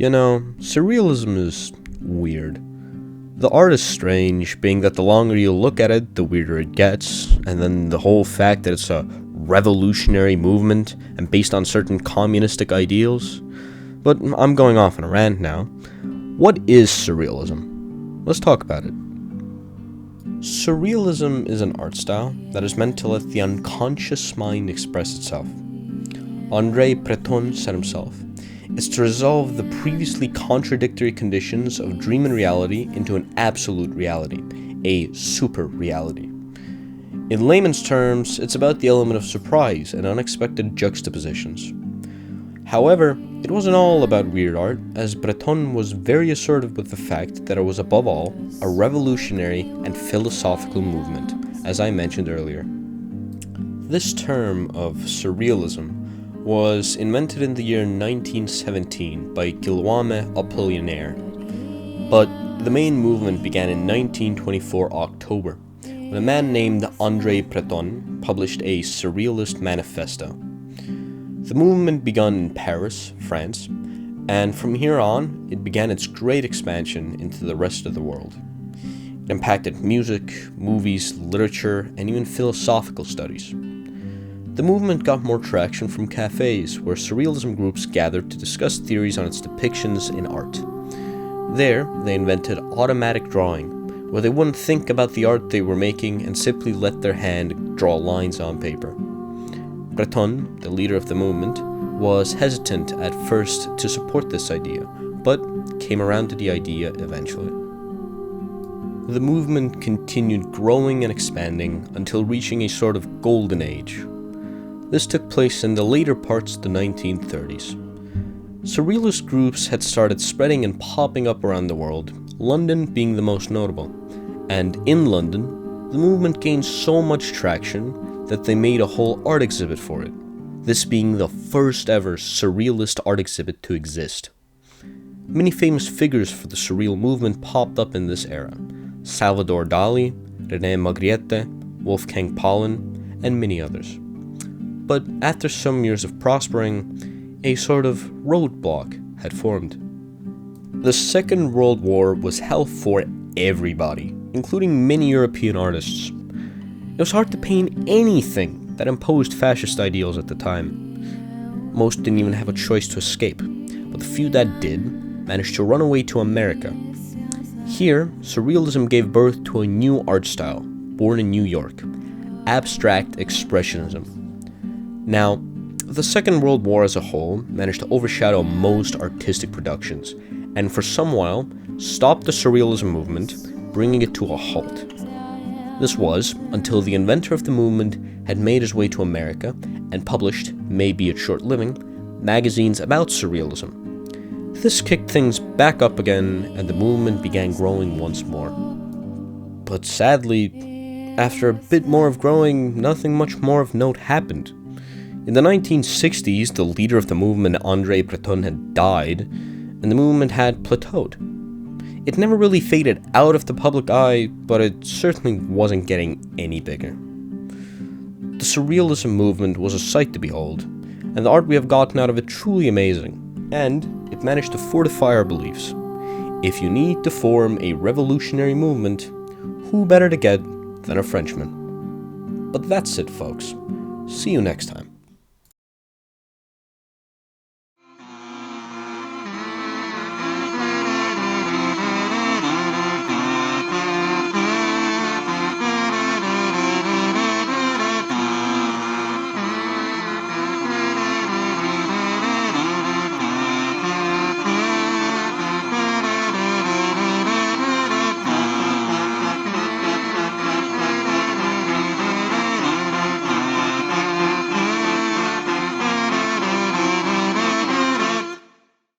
Surrealism is weird. The art is strange, being that the longer you look at it, the weirder it gets, and then the whole fact that it's a revolutionary movement and based on certain communistic ideals. But I'm going off on a rant now. What is Surrealism? Let's talk about it. Surrealism is an art style that is meant to let the unconscious mind express itself. André Breton said himself, "It's to resolve the previously contradictory conditions of dream and reality into an absolute reality, a super reality." In layman's terms, it's about the element of surprise and unexpected juxtapositions. However, it wasn't all about weird art, as Breton was very assertive with the fact that it was above all a revolutionary and philosophical movement, as I mentioned earlier. This term of surrealism was invented in the year 1917 by Guillaume Apollinaire, but the main movement began in 1924 October, when a man named André Breton published a Surrealist manifesto. The movement began in Paris, France, and from here on, it began its great expansion into the rest of the world. It impacted music, movies, literature, and even philosophical studies. The movement got more traction from cafes, where surrealism groups gathered to discuss theories on its depictions in art. There, they invented automatic drawing, where they wouldn't think about the art they were making and simply let their hand draw lines on paper. Breton, the leader of the movement, was hesitant at first to support this idea, but came around to the idea eventually. The movement continued growing and expanding until reaching a sort of golden age. This took place in the later parts of the 1930s. Surrealist groups had started spreading and popping up around the world, London being the most notable. And in London, the movement gained so much traction that they made a whole art exhibit for it, this being the first ever surrealist art exhibit to exist. Many famous figures for the surreal movement popped up in this era: Salvador Dali, René Magritte, Wolfgang Paulin, and many others. But after some years of prospering, a sort of roadblock had formed. The Second World War was hell for everybody, including many European artists. It was hard to paint anything that imposed fascist ideals at the time. Most didn't even have a choice to escape, but the few that did managed to run away to America. Here, surrealism gave birth to a new art style, born in New York: abstract expressionism. Now, the Second World War as a whole managed to overshadow most artistic productions, and for some while, stopped the surrealism movement, bringing it to a halt. This was until the inventor of the movement had made his way to America and published, maybe at short living, magazines about surrealism. This kicked things back up again, and the movement began growing once more. But sadly, after a bit more of growing, nothing much more of note happened. In the 1960s, the leader of the movement, André Breton, had died, and the movement had plateaued. It never really faded out of the public eye, but it certainly wasn't getting any bigger. The surrealism movement was a sight to behold, and the art we have gotten out of it truly amazing, and it managed to fortify our beliefs. If you need to form a revolutionary movement, who better to get than a Frenchman? But that's it, folks. See you next time.